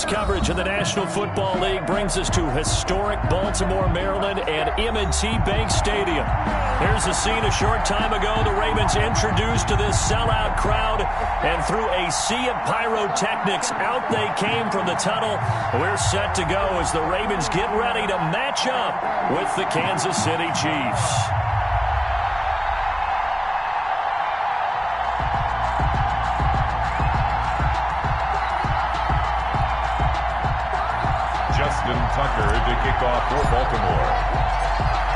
Tonight's coverage of the National Football League brings us to historic Baltimore, Maryland, and M&T Bank Stadium. Here's the scene a short time ago. The Ravens introduced to this sellout crowd, and through a sea of pyrotechnics, out they came from the tunnel. We're set to go as the Ravens get ready to match up with the Kansas City Chiefs. Tucker to kick off for Baltimore.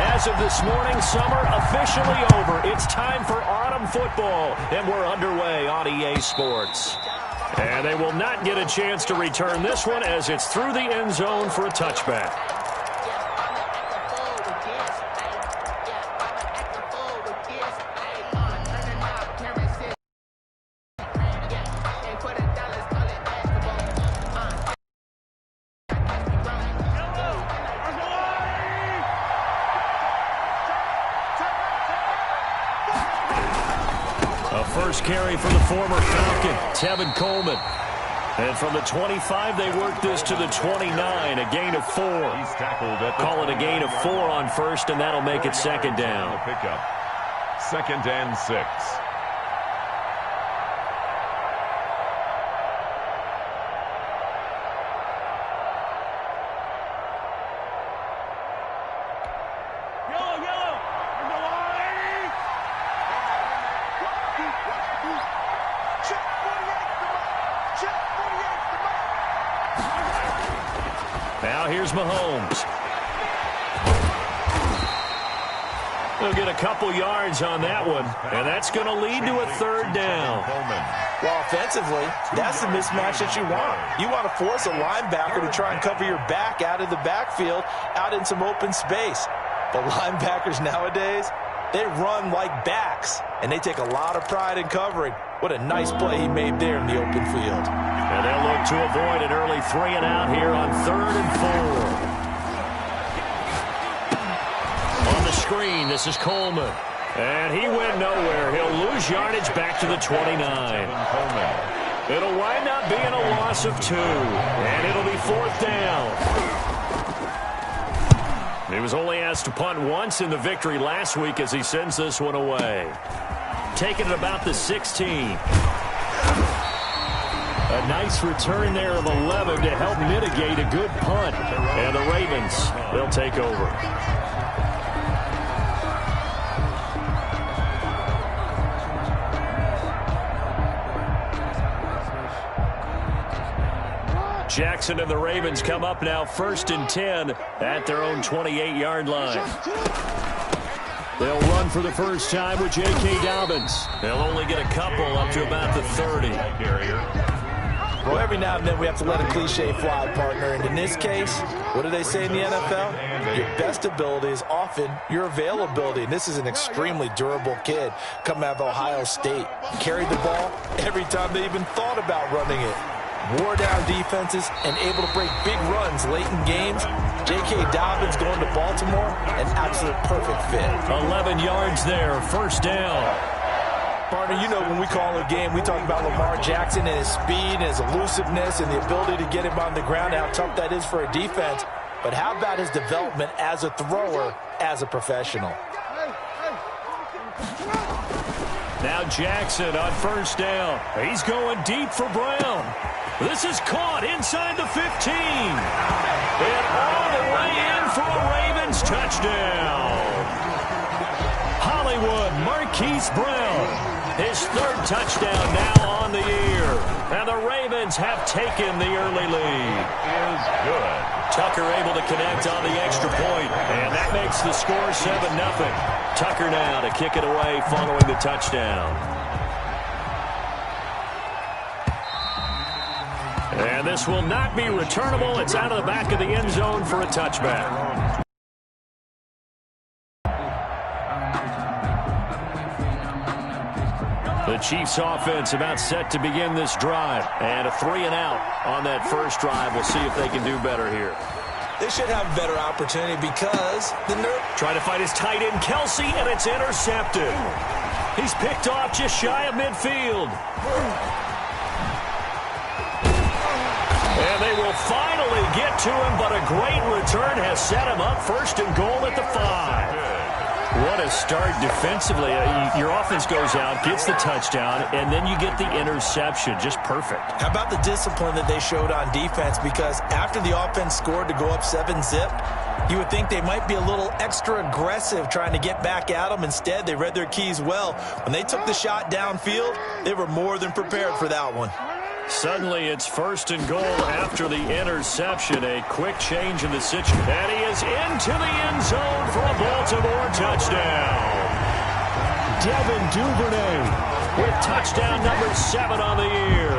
As of this morning, summer officially over. It's time for autumn football, and we're underway on EA Sports. And they will not get a chance to return this one as it's through the end zone for a touchback. First carry for the former Falcon, Tevin Coleman. And from the 25, they work this to the 29, a gain of 4. He's tackled at the Call it a gain of 4 on first, and that'll make it second down. Pickup. 2nd and 6. Now here's Mahomes. He'll get a couple yards on that one, and that's going to lead to a third down. Well, offensively, that's the mismatch that you want. You want to force a linebacker to try and cover your back out of the backfield, out in some open space. But linebackers nowadays, they run like backs, and they take a lot of pride in covering. What a nice play he made there in the open field. And they'll look to avoid an early 3 and out here on 3rd and 4. On the screen, this is Coleman. And he went nowhere. He'll lose yardage back to the 29. It'll wind up being a loss of 2. And it'll be 4th down. He was only asked to punt once in the victory last week as he sends this one away. Taking it about the 16. A nice return there of 11 to help mitigate a good punt. And the Ravens, they'll take over. Jackson and the Ravens come up now 1st and 10 at their own 28-yard line. They'll run for the first time with J.K. Dobbins. They'll only get a couple up to about the 30. Well, every now and then we have to let a cliche fly, partner. And in this case, what do they say in the NFL? Your best ability is often your availability. And this is an extremely durable kid coming out of Ohio State. Carried the ball every time they even thought about running it. Wore down defenses and able to break big runs late in games. J.K. Dobbins going to Baltimore, an absolute perfect fit. 11 yards there, 1st down. Partner, you know when we call a game, we talk about Lamar Jackson and his speed and his elusiveness and the ability to get him on the ground, how tough that is for a defense. But how about his development as a thrower, as a professional? Now Jackson on 1st down. He's going deep for Brown. This is caught inside the 15. And all the way in for a Ravens touchdown. Hollywood Marquise Brown. His 3rd touchdown now on the year. And the Ravens have taken the early lead. Is good. Tucker able to connect on the extra point. And that makes the score 7-0. Tucker now to kick it away following the touchdown. And this will not be returnable. It's out of the back of the end zone for a touchback. The Chiefs offense about set to begin this drive. And a 3 and out on that first drive. We'll see if they can do better here. They should have a better opportunity because the trying to fight his tight end, Kelsey, and it's intercepted. He's picked off just shy of midfield. And they will finally get to him, but a great return has set him up first and goal at the 5. What a start defensively. Your offense goes out, gets the touchdown, and then you get the interception. Just perfect. How about the discipline that they showed on defense? Because after the offense scored to go up 7-zip, you would think they might be a little extra aggressive trying to get back at them. Instead, they read their keys well. When they took the shot downfield, they were more than prepared for that one. Suddenly, it's first and goal after the interception. A quick change in the situation. And he is into the end zone for a Baltimore touchdown. Devin Duvernay with touchdown number 7 on the year.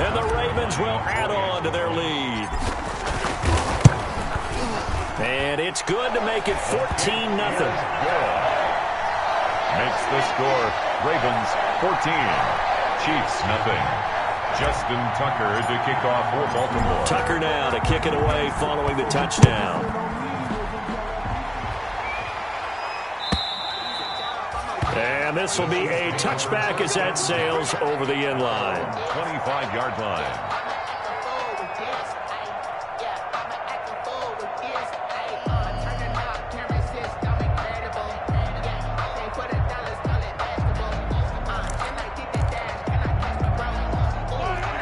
And the Ravens will add on to their lead. And it's good to make it 14-0. Makes the score Ravens 14, Chiefs nothing. Justin Tucker to kick off for Baltimore. Tucker now to kick it away following the touchdown. And this will be a touchback as that sails over the end line. 25-yard line.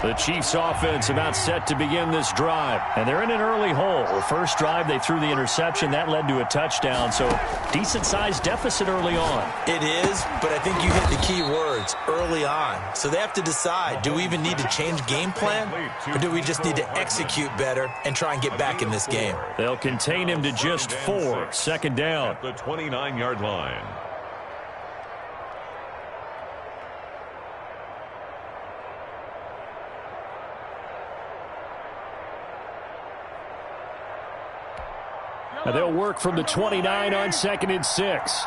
The Chiefs offense about set to begin this drive. And they're in an early hole. The first drive, they threw the interception. That led to a touchdown. So decent-sized deficit early on. It is, but I think you hit the key words, early on. So they have to decide, do we even need to change game plan? Or do we just need to execute better and try and get back in this game? They'll contain him to just 4. Second down. At the 29-yard line. And they'll work from the 29 on 2nd and 6.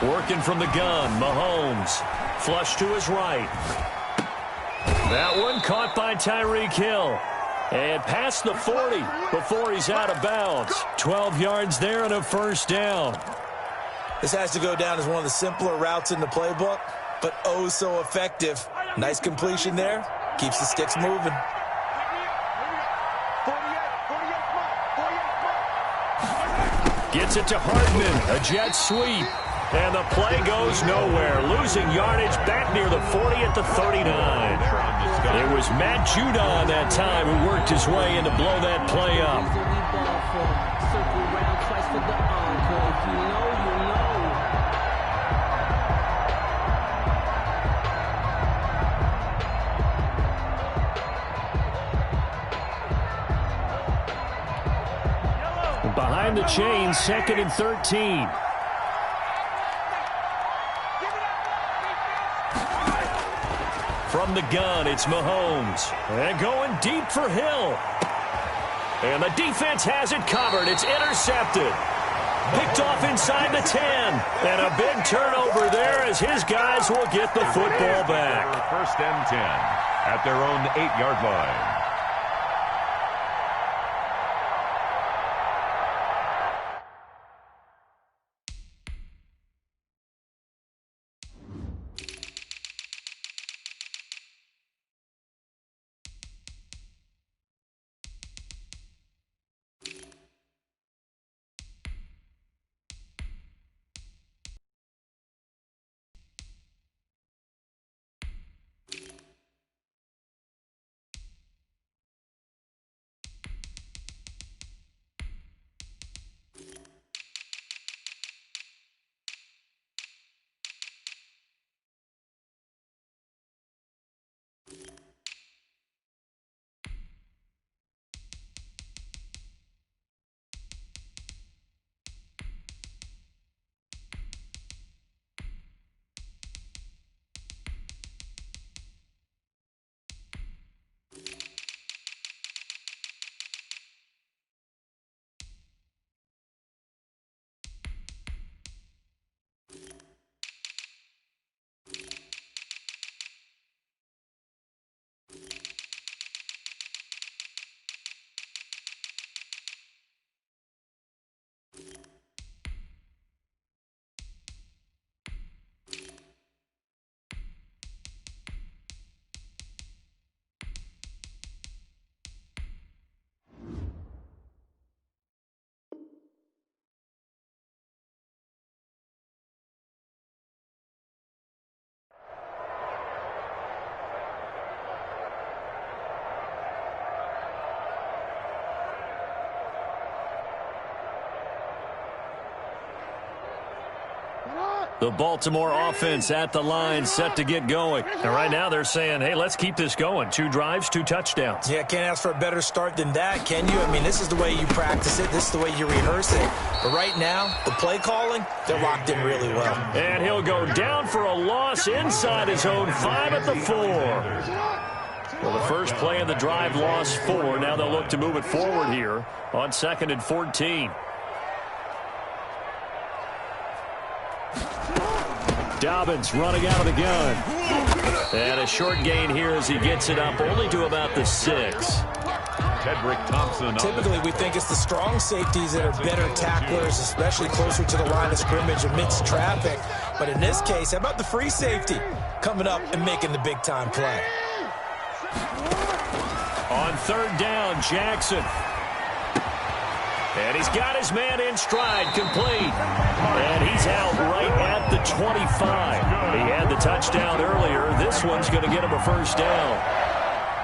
Working from the gun, Mahomes. Flush to his right. That one caught by Tyreek Hill. And past the 40 before he's out of bounds. 12 yards there and a first down. This has to go down as one of the simpler routes in the playbook, but oh so effective. Nice completion there. Keeps the sticks moving. Gets it to Hardman, a jet sweep. And the play goes nowhere, losing yardage back near the 40 at the 39. It was Matt Judon that time who worked his way in to blow that play up. Behind the chain, 2nd and 13. From the gun, it's Mahomes. And going deep for Hill. And the defense has it covered. It's intercepted. Picked off inside the 10. And a big turnover there as his guys will get the football back. First and 10 at their own 8-yard line. The Baltimore offense at the line, set to get going. And right now they're saying, hey, let's keep this going. 2 drives, 2 touchdowns. Yeah, can't ask for a better start than that, can you? I mean, this is the way you practice it. This is the way you rehearse it. But right now, the play calling, they're locked in really well. And he'll go down for a loss inside his own 5 at the 4. Well, the first play of the drive lost 4. Now they'll look to move it forward here on 2nd and 14. Dobbins running out of the gun. And a short gain here as he gets it up only to about the 6. Tedrick Thompson. Typically, we think it's the strong safeties that are better tacklers, especially closer to the line of scrimmage amidst traffic. But in this case, how about the free safety coming up and making the big-time play? On 3rd down, Jackson. And he's got his man in stride, complete. And he's out right at the 25. He had the touchdown earlier. This one's going to get him a first down.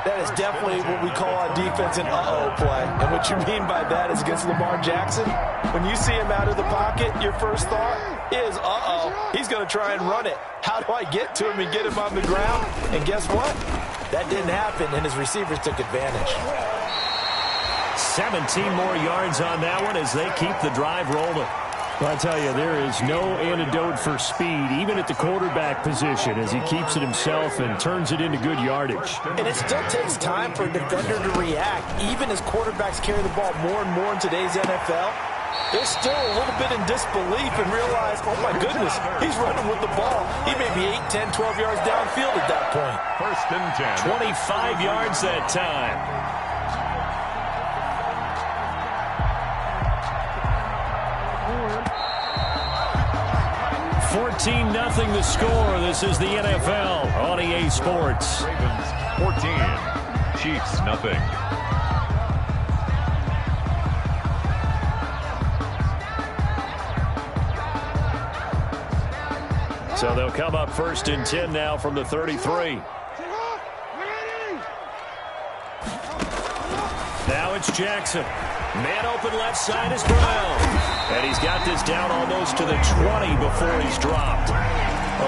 That is definitely what we call on defense an uh-oh play. And what you mean by that is against Lamar Jackson, when you see him out of the pocket, your first thought is, uh-oh, he's going to try and run it. How do I get to him and get him on the ground? And guess what? That didn't happen, and his receivers took advantage. 17 more yards on that one as they keep the drive rolling. Well, I tell you, there is no antidote for speed, even at the quarterback position, as he keeps it himself and turns it into good yardage. And it still takes time for a defender to react. Even as quarterbacks carry the ball more and more in today's NFL, they're still a little bit in disbelief and realize, oh my goodness, he's running with the ball. He may be 8, 10, 12 yards downfield at that point. 1st and 10. 25 yards that time. 14-0 the score. This is the NFL on EA Sports. Ravens 14, Chiefs nothing. So they'll come up 1st and 10 now from the 33. Now it's Jackson. Man open left side is Brown. And he's got this down almost to the 20 before he's dropped.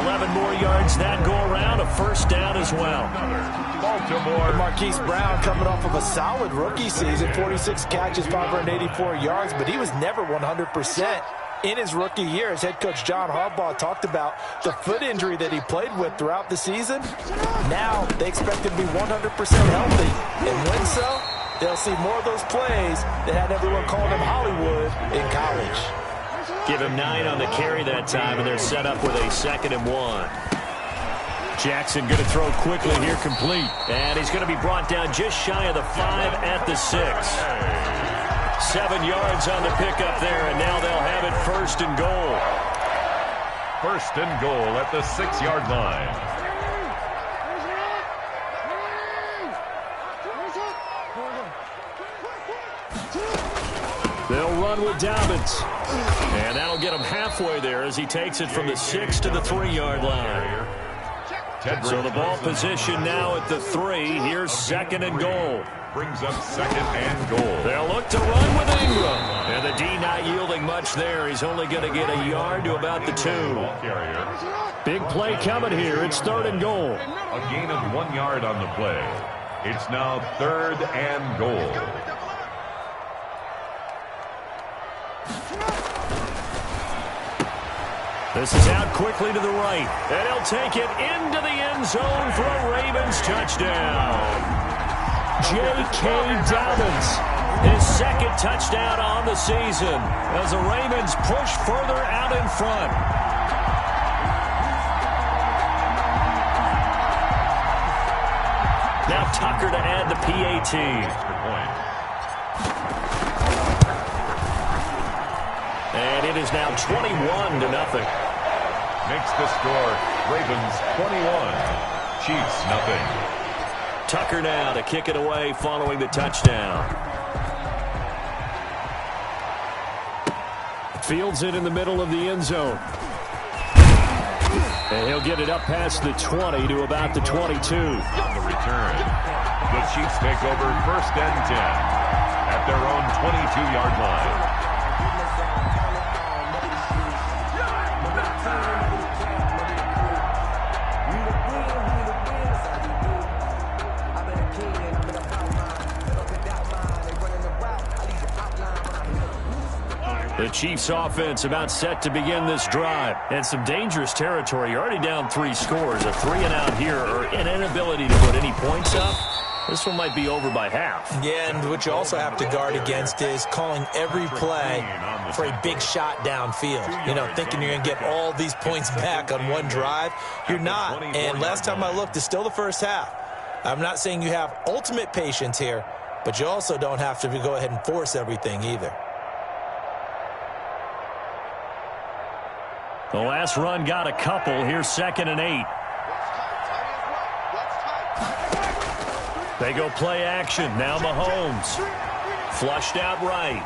11 more yards that go around, a first down as well. Baltimore. Marquise Brown coming off of a solid rookie season, 46 catches, 584 yards, but he was never 100%. In his rookie year, as head coach John Harbaugh talked about the foot injury that he played with throughout the season. Now they expect him to be 100% healthy. And when so, they'll see more of those plays that had everyone calling him Hollywood in college. Give him 9 on the carry that time, and they're set up with a 2nd and 1. Jackson going to throw quickly here, complete. And he's going to be brought down just shy of the 5 at the 6. 7 yards on the pickup there, and now they'll have it 1st and goal. 1st and goal at the 6-yard line. They'll run with Dobbins. And that'll get him halfway there as he takes it from the 6 to the 3-yard line. So the ball position now at the 3. Here's 2nd and goal. Brings up 2nd and goal. They'll look to run with Ingram. And the D not yielding much there. He's only going to get a yard to about the 2. Big play coming here. It's 3rd and goal. A gain of 1 yard on the play. It's now 3rd and goal. This is out quickly to the right. And he'll take it into the end zone for a Ravens touchdown. J.K. Dobbins, his 2nd touchdown on the season as the Ravens push further out in front. Now Tucker to add the PAT. And it is now 21-0. Makes the score Ravens 21, Chiefs nothing. Tucker now to kick it away following the touchdown. Fields it in the middle of the end zone. And he'll get it up past the 20 to about the 22. On the return, the Chiefs take over 1st and 10 at their own 22-yard line. The Chiefs offense about set to begin this drive. And some dangerous territory. You're already down 3 scores. A 3-and-out here or an inability to put any points up. This one might be over by half. Yeah, and what you also have to guard against is calling every play for a big shot downfield. You know, thinking you're going to get all these points back on one drive. You're not. And last time I looked, it's still the first half. I'm not saying you have ultimate patience here, but you also don't have to go ahead and force everything either. The last run got a couple. Here's 2nd and 8. They go play action. Now Mahomes. Flushed out right.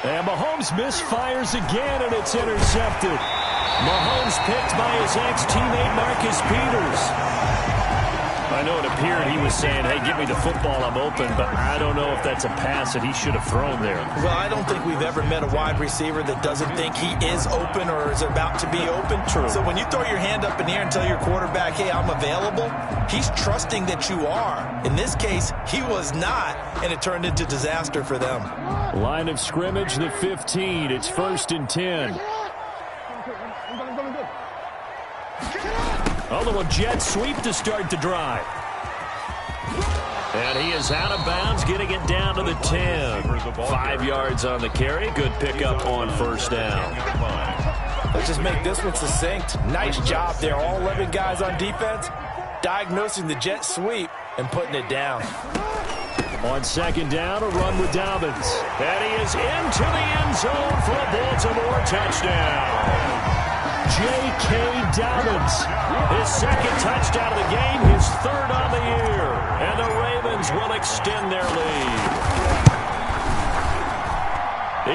And Mahomes misfires again, and it's intercepted. Mahomes picked by his ex-teammate Marcus Peters. I know it appeared he was saying, hey, give me the football, I'm open, but I don't know if that's a pass that he should have thrown there. Well, I don't think we've ever met a wide receiver that doesn't think he is open or is about to be open. True. So when you throw your hand up in the air and tell your quarterback, hey, I'm available, he's trusting that you are. In this case, he was not, and it turned into disaster for them. Line of scrimmage, the 15. It's 1st and 10. A little jet sweep to start the drive. And he is out of bounds, getting it down to the 10. 5 yards on the carry. Good pickup on 1st down. Let's just make this one succinct. Nice job there. All 11 guys on defense diagnosing the jet sweep and putting it down. On 2nd down, a run with Dobbins. And he is into the end zone for a Baltimore touchdown. J.K. Dobbins, his 2nd touchdown of the game, his 3rd on the year. And the Ravens will extend their lead.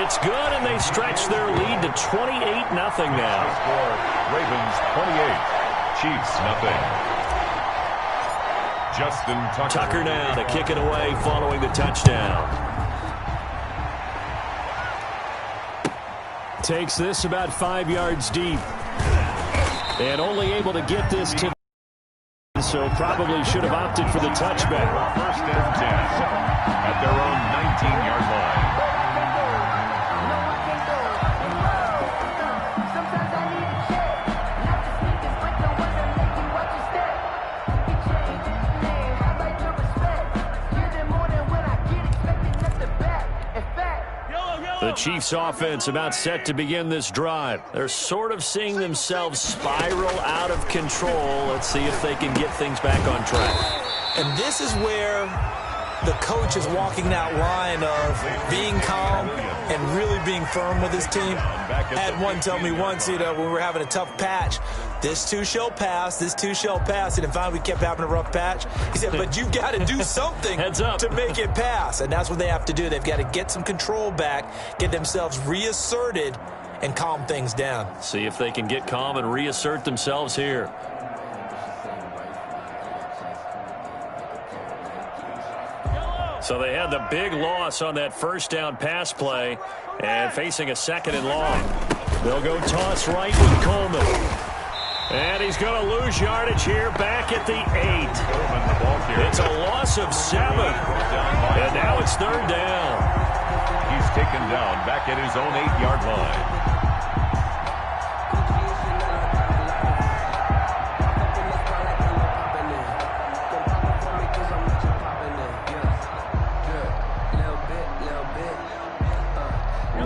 It's good, and they stretch their lead to 28-0 now. Ravens 28, Chiefs nothing. Justin Tucker now to kick it away following the touchdown. Takes this about 5 yards deep. And only able to get this to, so probably should have opted for the touchback. 1st and 10 at their own 19-yard line. The Chiefs offense about set to begin this drive. They're sort of seeing themselves spiral out of control. Let's see if they can get things back on track. And this is where the coach is walking that line of being calm and really being firm with his team. I had one tell me once, you know, when we were having a tough patch, this too shall pass, this too shall pass. And finally we kept having a rough patch. He said, but you've got to do something to make it pass. And that's what they have to do. They've got to get some control back, get themselves reasserted, and calm things down. See if they can get calm and reassert themselves here. So they had the big loss on that 1st down pass play and facing a 2nd and long. They'll go toss right with Coleman. And he's going to lose yardage here back at the 8. It's a loss of 7. And now it's 3rd down. He's taken down back at his own 8-yard line.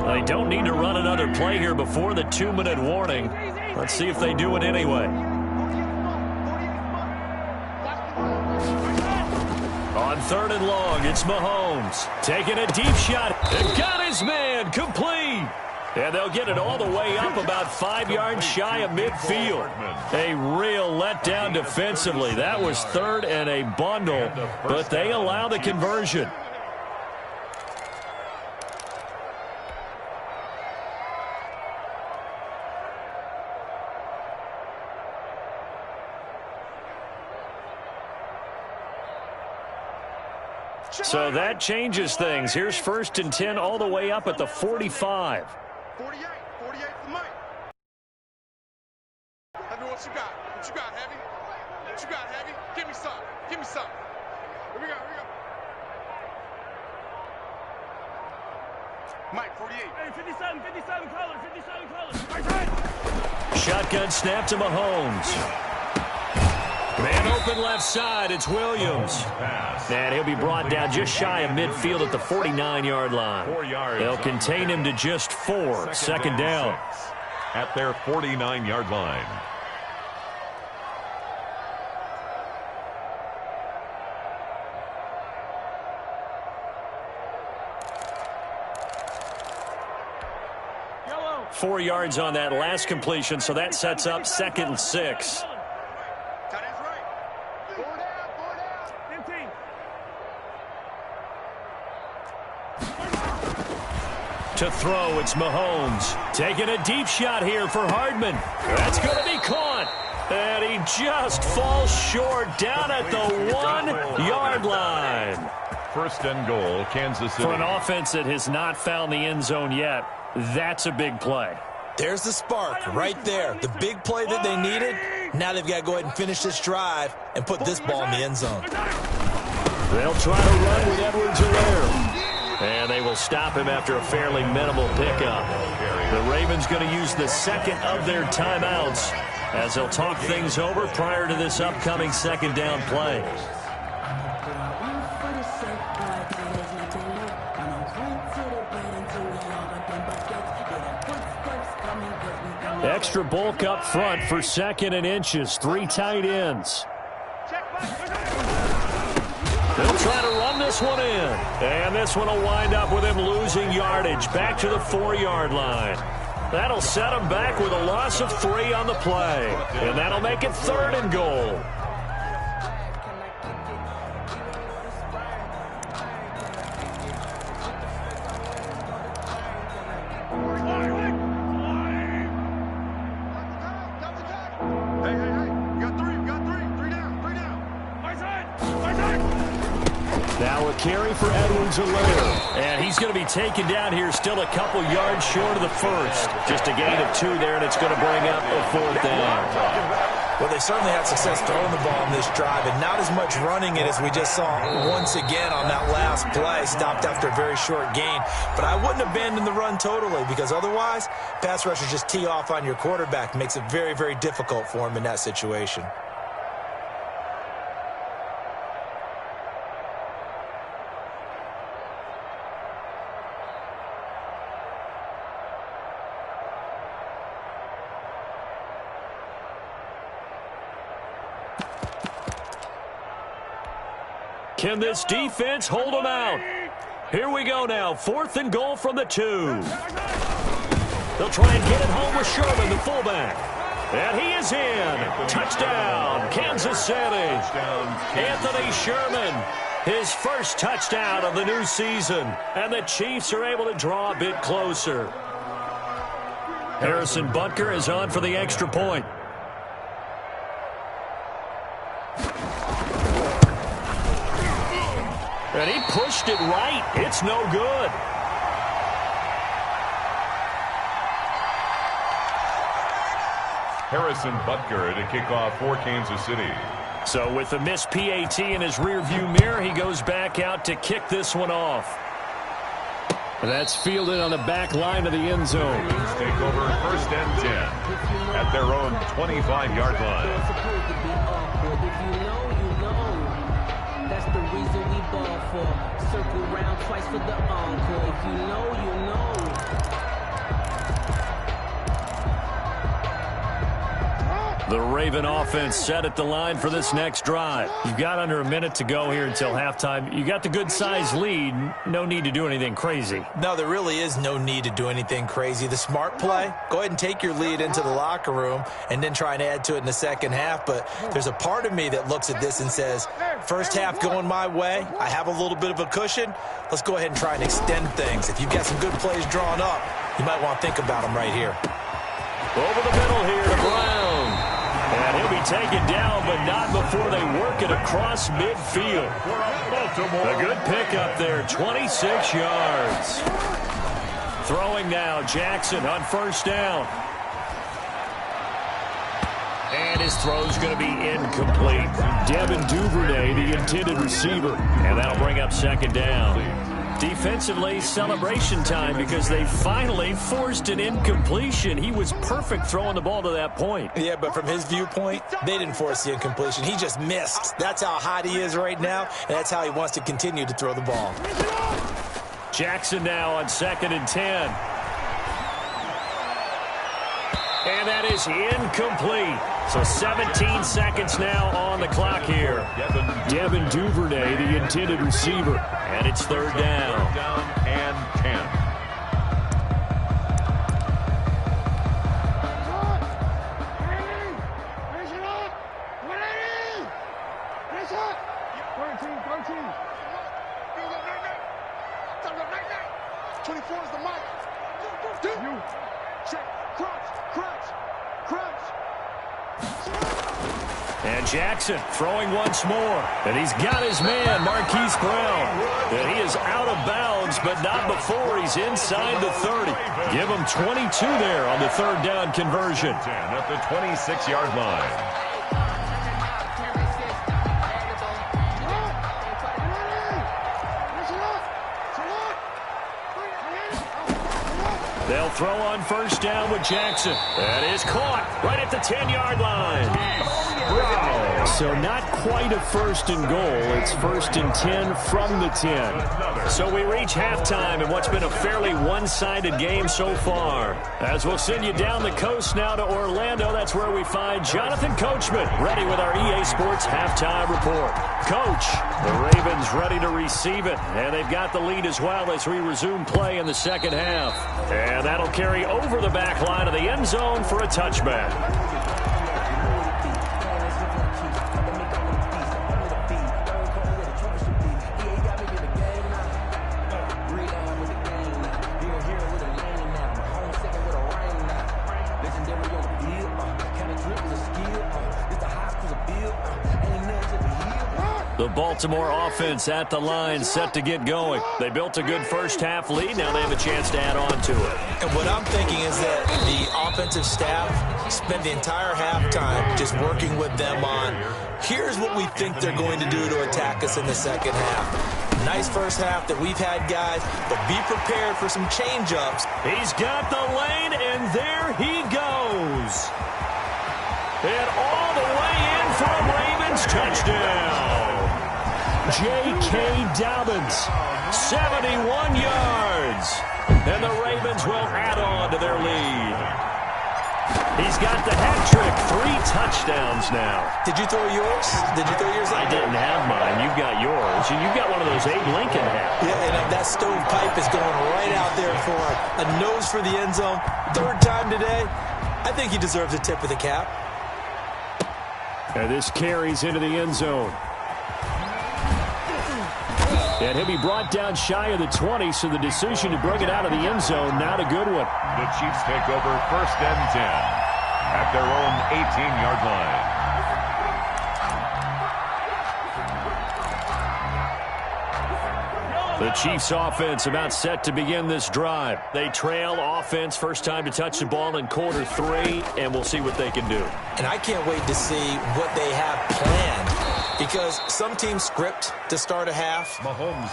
They don't need to run another play here before the 2-minute warning. Let's see if they do it anyway. On 3rd and long, it's Mahomes taking a deep shot. And got his man complete. And they'll get it all the way up about 5 yards shy of midfield. A real letdown defensively. That was 3rd and a bundle, but they allow the conversion. So that changes things. Here's 1st and 10 all the way up at the 45. 48 for Mike. Heavy, what you got? What you got, Heavy? What you got, Heavy? Give me some. Give me some. Here we go, here we go. Mike, 48. Hey, 57 color, 57 color. Right side. Shotgun snap to Mahomes. Man open left side, it's Williams. And he'll be brought down just shy of midfield at the 49-yard line. 4 yards. They'll contain him to just 4. Second down. 6 at their 49-yard line. Yellow. 4 yards on that last completion, so that sets up 2nd and 6. Tight end's right. 4 down. 15. To throw, it's Mahomes. Taking a deep shot here for Hardman. That's going to be caught. And he just falls short down at the 1-yard line. 1st and goal, Kansas City. For an offense that has not found the end zone yet, that's a big play. There's the spark right there. The big play that they needed. Now they've got to go ahead and finish this drive and put this ball in the end zone. They'll try to run with Edwards-Helaire. And they will stop him after a fairly minimal pickup. The Ravens going to use the second of their timeouts as they'll talk things over prior to this upcoming 2nd down play. Extra bulk up front for 2nd and inches. 3 tight ends. They'll try to run this one in. And this one will wind up with him losing yardage back to the 4-yard line. That'll set him back with a loss of 3 on the play. And that'll make it 3rd and goal. Now a carry for Edwards-Helaire. And he's going to be taken down here still a couple yards short of the 1st. Just a gain of 2 there, and it's going to bring up a 4th down. Well, they certainly had success throwing the ball in this drive, and not as much running it as we just saw once again on that last play. Stopped after a very short gain. But I wouldn't abandon the run totally, because otherwise, pass rushers just tee off on your quarterback. Makes it very, very difficult for him in that situation. Can this defense hold them out? Here we go now. 4th and goal from the 2. They'll try and get it home with Sherman, the fullback. And he is in. Touchdown, Kansas City. Anthony Sherman, his first touchdown of the new season. And the Chiefs are able to draw a bit closer. Harrison Butker is on for the extra point. And he pushed it right. It's no good. Harrison Butker to kick off for Kansas City. So with the missed PAT in his rearview mirror, he goes back out to kick this one off. That's fielded on the back line of the end zone. Ravens take over 1st and 10 at their own 25-yard line. Circle round twice for the encore. If you know, you know. The Raven offense set at the line for this next drive. You've got under a minute to go here until halftime. You got the good-sized lead. No need to do anything crazy. No, there really is no need to do anything crazy. The smart play, go ahead and take your lead into the locker room and then try and add to it in the second half. But there's a part of me that looks at this and says, first half going my way. I have a little bit of a cushion. Let's go ahead and try and extend things. If you've got some good plays drawn up, you might want to think about them right here. Over the middle here to Brown. And he'll be taken down, but not before they work it across midfield. A good pickup there, 26 yards. Throwing now, Jackson on 1st down. And his throw's going to be incomplete. Devin Duvernay, the intended receiver. And that'll bring up 2nd down. Defensively, celebration time because they finally forced an incompletion. He was perfect throwing the ball to that point. Yeah, but from his viewpoint, they didn't force the incompletion. He just missed. That's how hot he is right now, and that's how he wants to continue to throw the ball. Jackson now on 2nd and 10. And that is incomplete. So 17 seconds now on the clock here. Devin Duvernay, the intended receiver. And it's 3rd down. 3rd down and 10. And Jackson throwing once more. And he's got his man, Marquise Brown. And he is out of bounds, but not before he's inside the 30. Give him 22 there on the 3rd down conversion. 10 at the 26-yard line. They'll throw on 1st down with Jackson. That is caught right at the 10-yard line. So not quite a 1st and goal. It's 1st and 10 from the 10. So we reach halftime in what's been a fairly one-sided game so far. As we'll send you down the coast now to Orlando, that's where we find Jonathan Coachman ready with our EA Sports halftime report. Coach, the Ravens ready to receive it, and they've got the lead as well as we resume play in the 2nd half. And that'll carry over the back line of the end zone for a touchback. The Baltimore offense at the line, set to get going. They built a good 1st half lead. Now they have a chance to add on to it. And what I'm thinking is that the offensive staff spent the entire halftime just working with them on, here's what we think they're going to do to attack us in the 2nd half. Nice 1st half that we've had, guys, but be prepared for some change-ups. He's got the lane, and there he goes. And all the way in for a Ravens touchdown. J.K. Dobbins, 71 yards. And the Ravens will add on to their lead. He's got the hat trick, 3 touchdowns now. Did you throw yours? Did you throw yours out? I didn't have mine. You've got yours. And you've got one of those Abe Lincoln hats. Yeah, and that stovepipe is going right out there for a nose for the end zone. 3rd time today. I think he deserves a tip of the cap. And this carries into the end zone. And he'll be brought down shy of the 20, so the decision to bring it out of the end zone, not a good one. The Chiefs take over 1st and 10 at their own 18-yard line. The Chiefs offense about set to begin this drive. They trail offense, first time to touch the ball in quarter 3, and we'll see what they can do. And I can't wait to see what they have planned, because some teams script to start a half.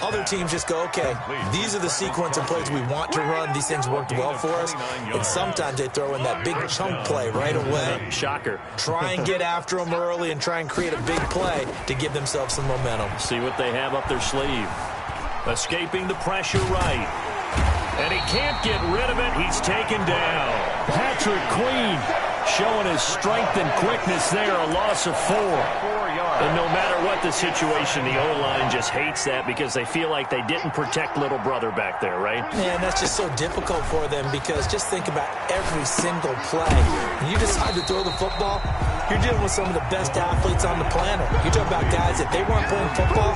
Other teams just go, okay, these are the sequence of plays we want to run. These things worked well for us. And sometimes they throw in that big chunk play right away. Shocker. Try and get after them early and try and create a big play to give themselves some momentum. See what they have up their sleeve. Escaping the pressure right. And he can't get rid of it. He's taken down. Patrick Queen showing his strength and quickness there. A loss of 4. And no matter what the situation, the O-line just hates that because they feel like they didn't protect little brother back there, right? Man, that's just so difficult for them because just think about every single play. When you decide to throw the football, you're dealing with some of the best athletes on the planet. You talk about guys, if they weren't playing football,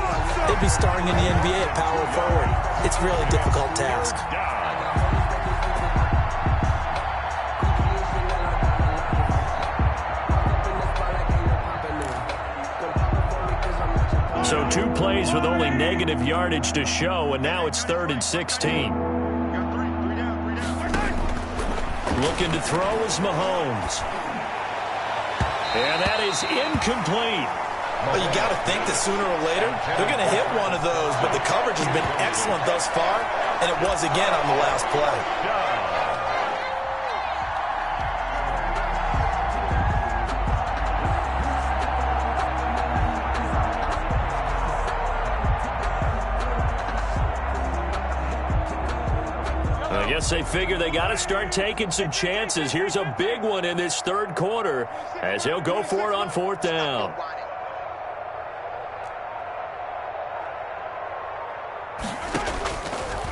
they'd be starring in the NBA at power forward. It's a really difficult task. So 2 plays with only negative yardage to show, and now it's 3rd and 16. Looking to throw is Mahomes. And that is incomplete. Well, you got to think that sooner or later they're going to hit one of those, but the coverage has been excellent thus far, and it was again on the last play. I guess they figure they got to start taking some chances. Here's a big one in this third quarter as he'll go for it on fourth down.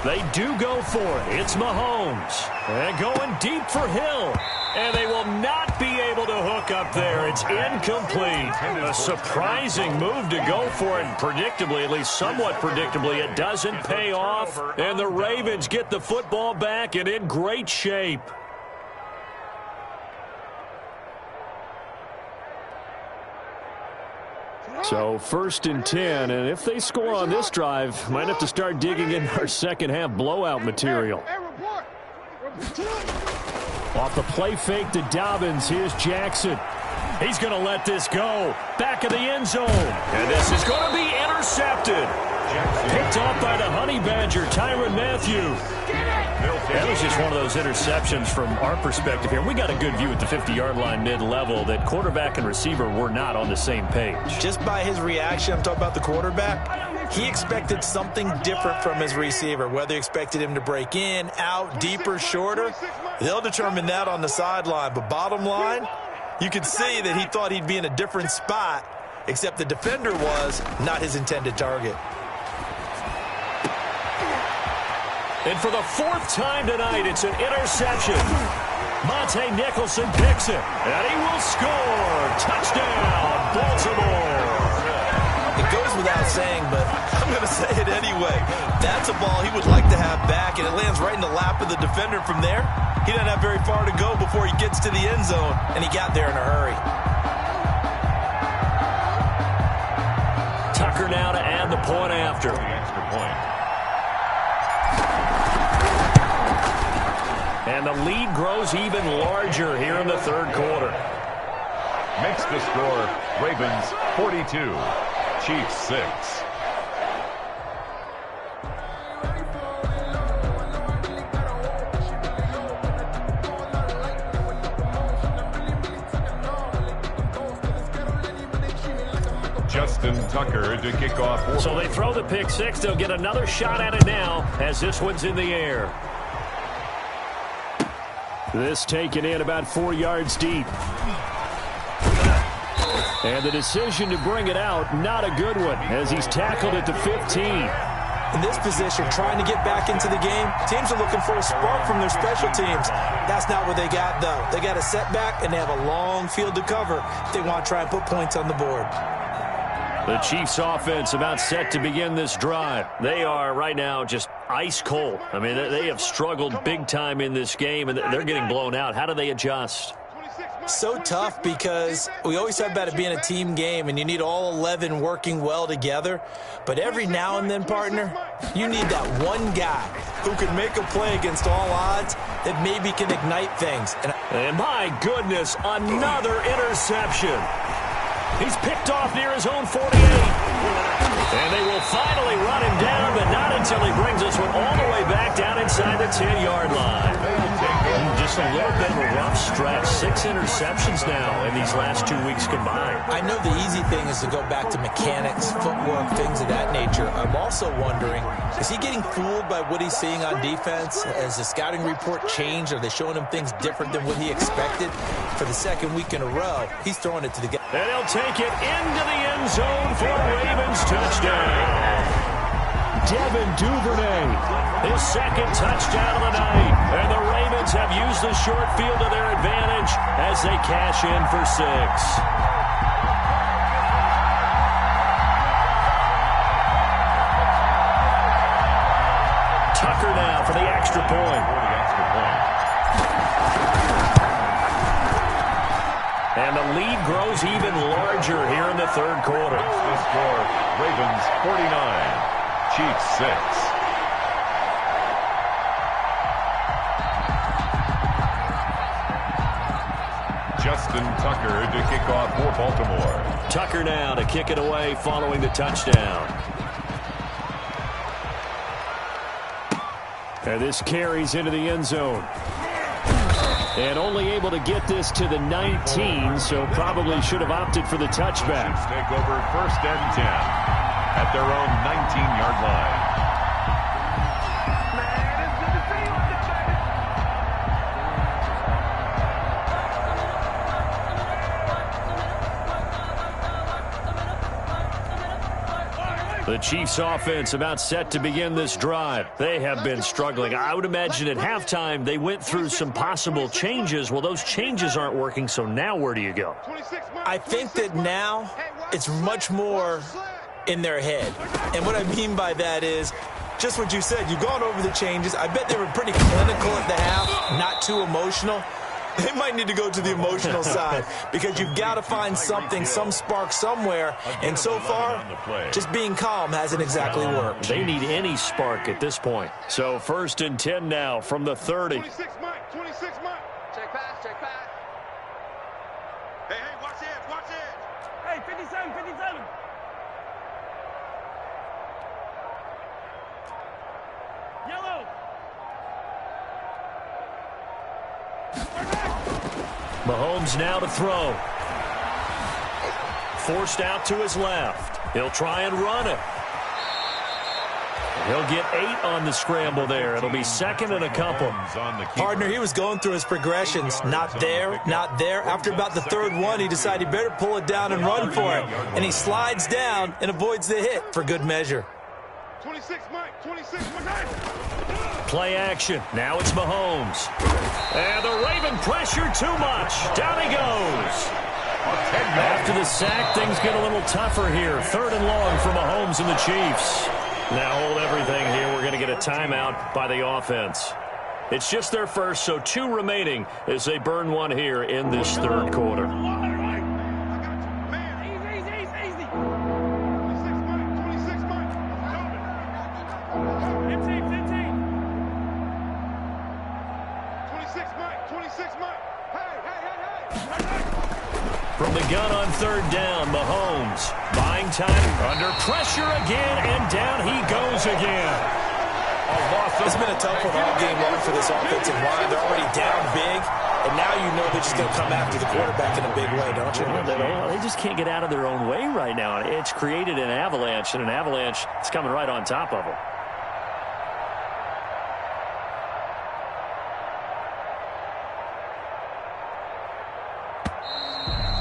They do go for it. It's Mahomes. And going deep for Hill. And they will not be able to hook up there. It's incomplete. A surprising move to go for it. And predictably, at least somewhat predictably, it doesn't pay off. And the Ravens get the football back and in great shape. So 1st and 10, and if they score on this drive, might have to start digging in our second half blowout material. Off the play fake to Dobbins, here's Jackson. He's going to let this go. Back of the end zone. And this is going to be intercepted. Picked off by the Honey Badger, Tyrann Mathieu. That was just one of those interceptions from our perspective here. We got a good view at the 50-yard line mid-level that quarterback and receiver were not on the same page. Just by his reaction, I'm talking about the quarterback, he expected something different from his receiver, whether he expected him to break in, out, deeper, shorter. They'll determine that on the sideline. But bottom line, you could see that he thought he'd be in a different spot, except the defender was not his intended target. And for the 4th time tonight, it's an interception. Monte Nicholson picks it, and he will score. Touchdown, Baltimore. It goes without saying, but I'm going to say it anyway. That's a ball he would like to have back, and it lands right in the lap of the defender from there. He doesn't have very far to go before he gets to the end zone, and he got there in a hurry. Tucker now to add the point after. The extra point. And the lead grows even larger here in the third quarter. Makes the score Ravens 42, Chiefs 6. Justin Tucker to kick off. So they throw the pick six. They'll get another shot at it now as this one's in the air. This taken in about 4 yards deep. And the decision to bring it out, not a good one, as he's tackled at the 15. In this position, trying to get back into the game, teams are looking for a spark from their special teams. That's not what they got, though. They got a setback, and they have a long field to cover if they want to try and put points on the board. The Chiefs offense about set to begin this drive. They are right now just ice cold. I mean, they have struggled big time in this game, and they're getting blown out. How do they adjust? So tough because we always talk about it being a team game, and you need all 11 working well together. But every now and then, partner, you need that one guy who can make a play against all odds that maybe can ignite things. And my goodness, another interception. He's picked off near his own 48. And they will finally run him down, but not until he brings this one all the way back down inside the 10-yard line. Just a little bit of a rough stretch. 6 interceptions now in these last 2 weeks combined. I know the easy thing is to go back to mechanics, footwork, things of that nature. I'm also wondering, is he getting fooled by what he's seeing on defense? Has the scouting report changed? Are they showing him things different than what he expected? For the second week in a row, he's throwing it to the guy. And he'll take it into the end zone for a Ravens touchdown. Devin Duvernay, his second touchdown of the night. And the Ravens have used the short field to their advantage as they cash in for 6. Tucker now for the extra point. And the lead grows even larger here in the third quarter. The score, Ravens 49, Chiefs 6. Justin Tucker to kick off for Baltimore. Tucker now to kick it away following the touchdown. And this carries into the end zone. And only able to get this to the 19, so probably should have opted for the touchback. Chiefs take over 1st and 10 at their own 19-yard line. The Chiefs offense about set to begin this drive. They have been struggling. I would imagine at halftime they went through some possible changes. Well, those changes aren't working, so now where do you go? I think that now it's much more in their head. And what I mean by that is just what you said. You've gone over the changes. I bet they were pretty clinical at the half, not too emotional. They might need to go to the emotional side because you've got to find something, some spark somewhere. And so far, just being calm hasn't exactly worked. They need any spark at this point. So 1st and 10 now from the 30. 26 Mike. 26 Mike. Check pass. Check pass. Hey, watch it. Watch it. Hey, 57, 57. Yellow. Mahomes now to throw. Forced out to his left. He'll try and run it. He'll get 8 on the scramble there. It'll be 2nd and a couple. Partner, he was going through his progressions. Not there, not there. After about the 3rd one, he decided he better pull it down and run for it. And he slides down and avoids the hit for good measure. 26 Mike. 26 Mike. Play action. Now it's Mahomes. And the Raven pressure too much. Down he goes. After the sack, things get a little tougher here. 3rd and long for Mahomes and the Chiefs. Now hold everything here. We're going to get a timeout by the offense. It's just their first, so 2 remaining as they burn one here in this 3rd quarter. From the gun on 3rd down, Mahomes buying time under pressure again, and down he goes again. It's been a tough one all game long for this offensive line. They're already down big, and now you know they're just going to come after the quarterback in a big way, don't you? They just can't get out of their own way right now. It's created an avalanche, and an avalanche is coming right on top of them.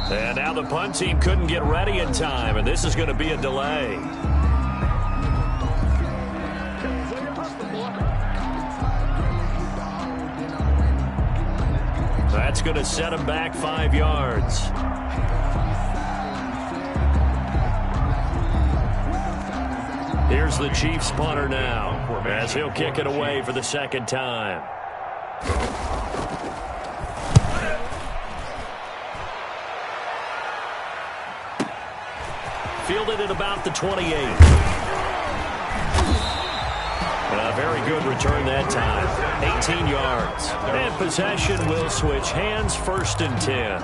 And now the punt team couldn't get ready in time, and this is going to be a delay. That's going to set him back 5 yards. Here's the Chiefs punter now, as he'll kick it away for the 2nd time. Fielded at about the 28. A very good return that time. 18 yards. And possession will switch hands. 1st and 10.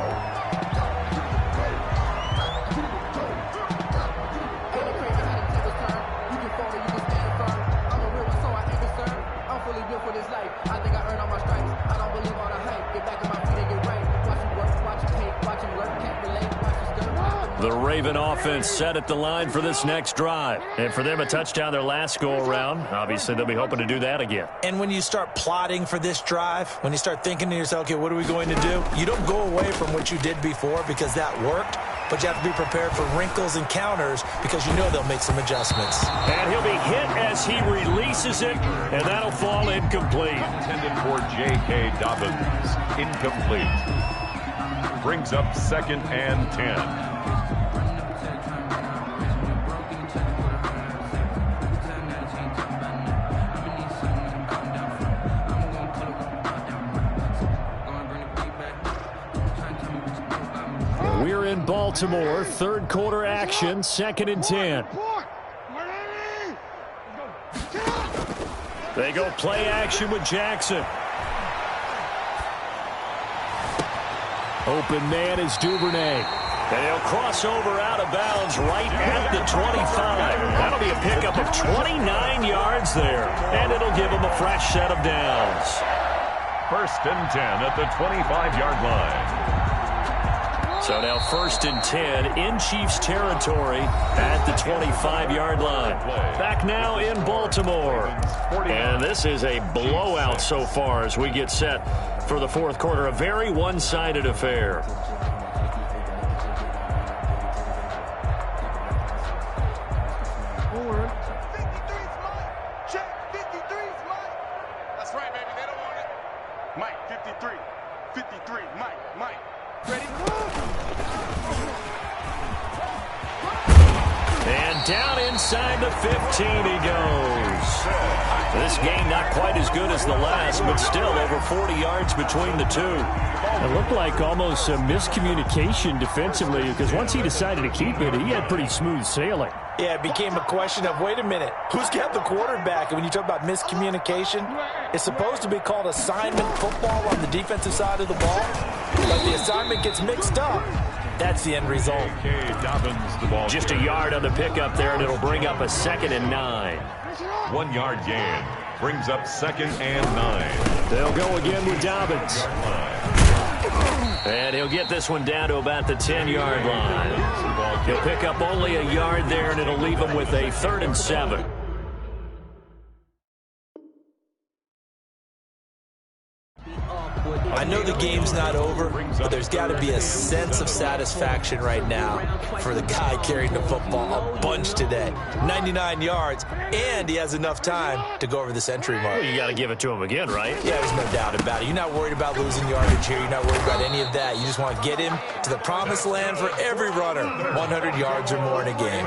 The Raven offense set at the line for this next drive. And for them, a touchdown their last go-around. Obviously, they'll be hoping to do that again. And when you start plotting for this drive, when you start thinking to yourself, okay, what are we going to do? You don't go away from what you did before because that worked, but you have to be prepared for wrinkles and counters because you know they'll make some adjustments. And he'll be hit as he releases it, and that'll fall incomplete. Intended for J.K. Dobbins. Incomplete. Brings up 2nd and 10. We're in Baltimore, 3rd quarter action, 2nd and 10. They go play action with Jackson. Open man is Duvernay. And he'll cross over out of bounds right at the 25. That'll be a pickup of 29 yards there. And it'll give him a fresh set of downs. 1st and 10 at the 25-yard line. So now 1st and 10 in Chiefs territory at the 25-yard line. Back now in Baltimore. And this is a blowout so far as we get set for the fourth quarter. A very one-sided affair. That's right, baby. They don't want it. Mike, 53. 53. Mike. Ready? And down inside the 15 he goes. This game not quite as good as the last, but still over 40 yards between the two. It looked like almost a miscommunication defensively because once he decided to keep it, he had pretty smooth sailing. Yeah, it became a question of, wait a minute, who's got the quarterback? And when you talk about miscommunication, it's supposed to be called assignment football on the defensive side of the ball. But the assignment gets mixed up. That's the end result. Just a yard on the pickup there, and it'll bring up a 2nd and 9. 1 yard gain brings up 2nd and 9. They'll go again with Dobbins. And he'll get this one down to about the 10-yard line. He'll pick up only a yard there, and it'll leave him with a 3rd and 7. I know the game's not over, but there's got to be a sense of satisfaction right now for the guy carrying the football a bunch today. 99 yards, and he has enough time to go over the century mark. Well, you got to give it to him again, right? Yeah, there's no doubt about it. You're not worried about losing yardage here. You're not worried about any of that. You just want to get him to the promised land for every runner, 100 yards or more in a game.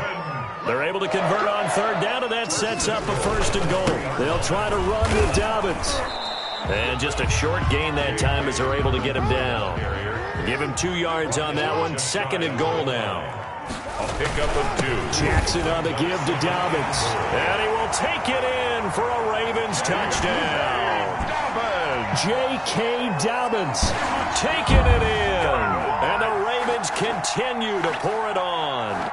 They're able to convert on 3rd down, and that sets up a 1st and goal. They'll try to run with Dobbins. And just a short gain that time as they're able to get him down. Give him 2 yards on that one. 2nd and goal now. A pickup of 2. Jackson on the give to Dobbins. And he will take it in for a Ravens touchdown. J.K. Dobbins taking it in. And the Ravens continue to pour it on.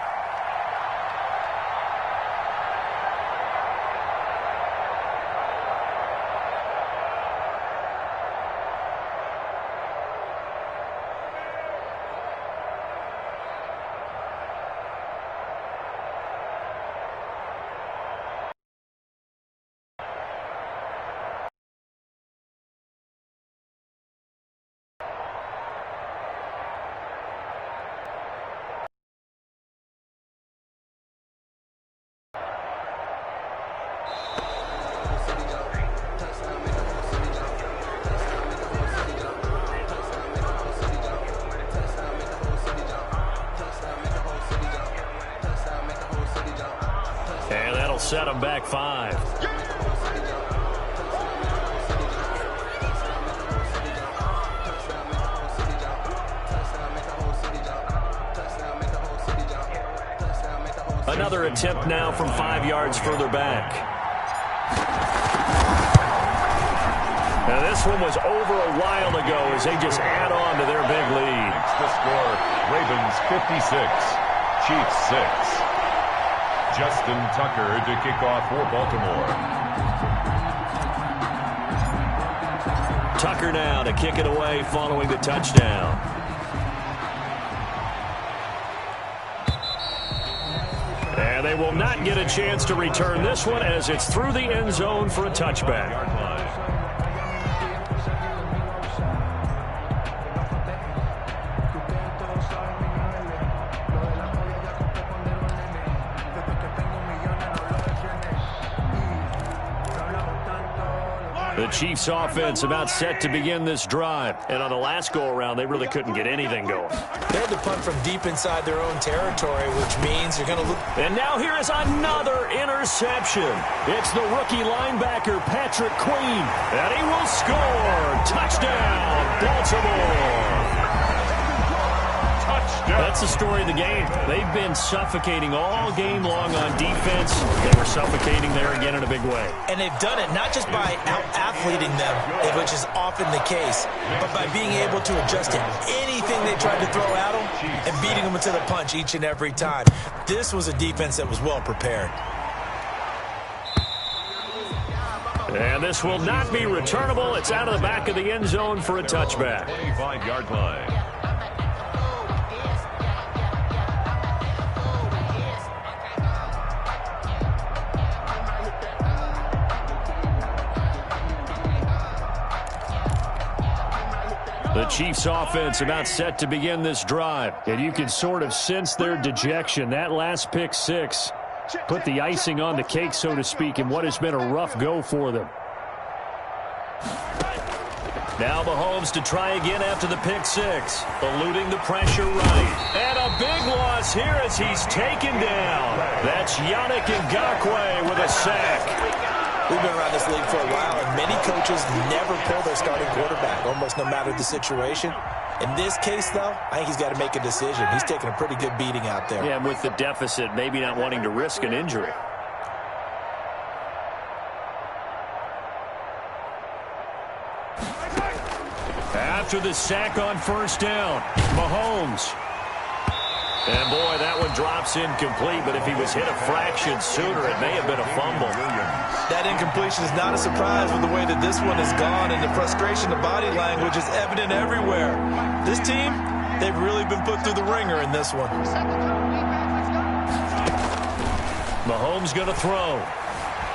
And that'll set them back 5. Another attempt now from 5 yards further back. Now this one was over a while ago as they just add on to their big lead. The score, Ravens 56, Chiefs 6. Justin Tucker to kick off for Baltimore. Tucker now to kick it away following the touchdown. And they will not get a chance to return this one as it's through the end zone for a touchback. The Chiefs offense about set to begin this drive. And on the last go-around, they really couldn't get anything going. They had to punt from deep inside their own territory, which means you're going to look. And now here is another interception. It's the rookie linebacker, Patrick Queen. And he will score. Touchdown, Baltimore. Touchdown. That's the story of the game. They've been suffocating all game long on defense. They were suffocating there again in a big way. And they've done it not just by out-athleting them, which is often the case, but by being able to adjust to anything they tried to throw at them and beating them to the punch each and every time. This was a defense that was well prepared. And this will not be returnable. It's out of the back of the end zone for a touchback. 25-yard line. The Chiefs offense about set to begin this drive. And you can sort of sense their dejection. That last pick six put the icing on the cake, so to speak, in what has been a rough go for them. Now Mahomes to try again after the pick six, eluding the pressure right. And a big loss here as he's taken down. That's Yannick Ngakoue with a sack. We've been around this league for a while, and many coaches never pull their starting quarterback, almost no matter the situation. In this case, though, I think he's got to make a decision. He's taking a pretty good beating out there. Yeah, and with the deficit, maybe not wanting to risk an injury. After the sack on first down, Mahomes. And, boy, that one drops incomplete, but if he was hit a fraction sooner, it may have been a fumble. That incompletion is not a surprise with the way that this one has gone, and the frustration of body language is evident everywhere. This team, they've really been put through the ringer in this one. Mahomes going to throw.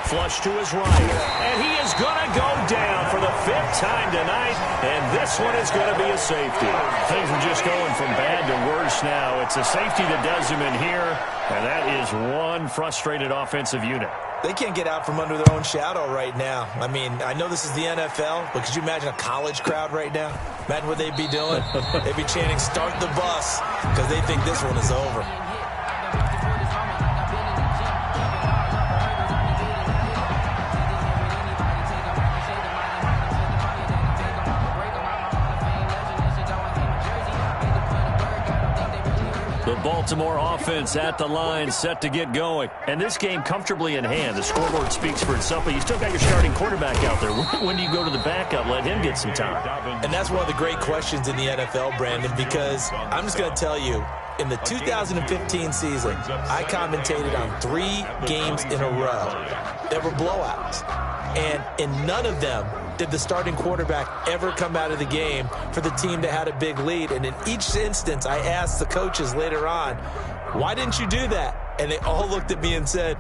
Flush to his right. And he is going to go down for the fifth time tonight. And this one is going to be a safety. Things are just going from bad to worse now. It's a safety that does him in here. And that is one frustrated offensive unit. They can't get out from under their own shadow right now. I mean, I know this is the NFL, but could you imagine a college crowd right now? Imagine what they'd be doing. They'd be chanting, "Start the bus," because they think this one is over. The Baltimore offense at the line, set to get going. And this game comfortably in hand. The scoreboard speaks for itself, but you still got your starting quarterback out there. When do you go to the backup? Let him get some time. And that's one of the great questions in the NFL, Brandon, because I'm just going to tell you, in the 2015 season, I commentated on 3 games in a row that were blowouts. And in none of them did the starting quarterback ever come out of the game for the team that had a big lead. And in each instance, I asked the coaches later on, why didn't you do that? And they all looked at me and said,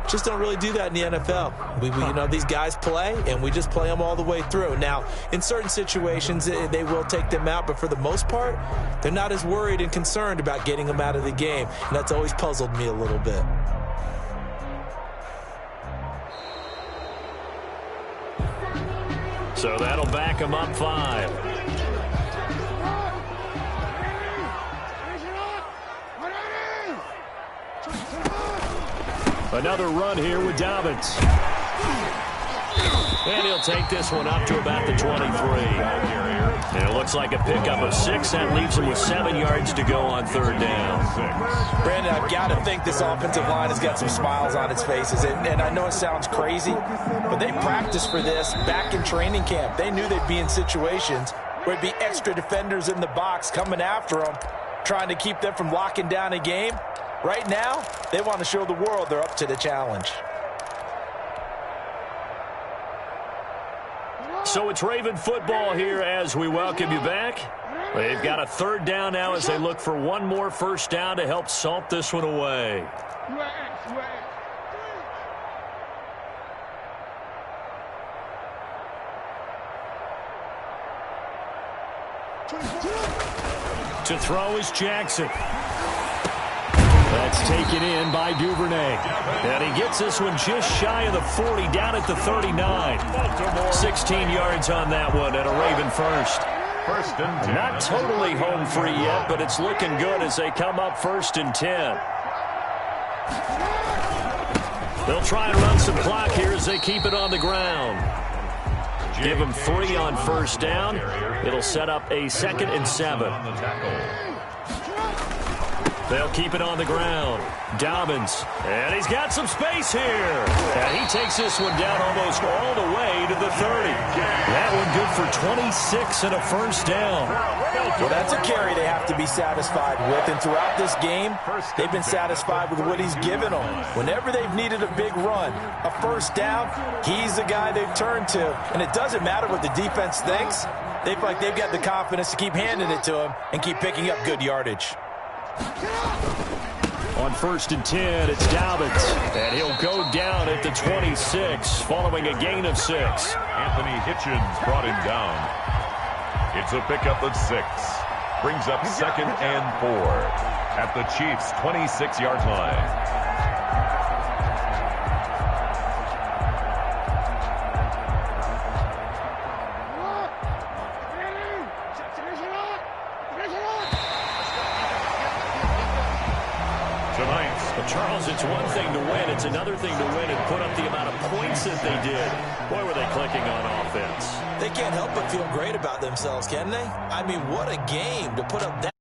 just don't really do that in the NFL. We you know, these guys play, and we just play them all the way through. Now, in certain situations, they will take them out, but for the most part, they're not as worried and concerned about getting them out of the game. And that's always puzzled me a little bit. So that'll back him up 5. Another run here with Dobbins. And he'll take this one up to about the 23. And it looks like a pickup of 6. That leaves him with 7 yards to go on third down. Brandon, I've got to think this offensive line has got some smiles on its faces. And I know it sounds crazy, but they practiced for this back in training camp. They knew they'd be in situations where it'd be extra defenders in the box coming after them, trying to keep them from locking down a game. Right now, they want to show the world they're up to the challenge. So it's Raven football here as we welcome you back. They've got a third down now as they look for one more first down to help salt this one away. To throw is Jackson. That's taken in by Duvernay. And he gets this one just shy of the 40, down at the 39. 16 yards on that one, and a Raven first. First and 10. Not totally home free yet, but it's looking good as they come up first and 10. They'll try and run some clock here as they keep it on the ground. Give them 3 on first down. It'll set up a 2nd and 7. They'll keep it on the ground. Dobbins, and he's got some space here. And he takes this one down almost all the way to the 30. That one good for 26 and a first down. Well, that's a carry they have to be satisfied with. And throughout this game, they've been satisfied with what he's given them. Whenever they've needed a big run, a first down, he's the guy they've turned to. And it doesn't matter what the defense thinks. They feel like they've got the confidence to keep handing it to him and keep picking up good yardage. On 1st and 10, it's Dobbins. And he'll go down at the 26, following a gain of 6. Anthony Hitchens brought him down. It's a pickup of 6. Brings up 2nd and 4 at the Chiefs' 26-yard line. Charles, it's one thing to win. It's another thing to win and put up the amount of points that they did. Boy, were they clicking on offense. They can't help but feel great about themselves, can they? I mean, what a game to put up that.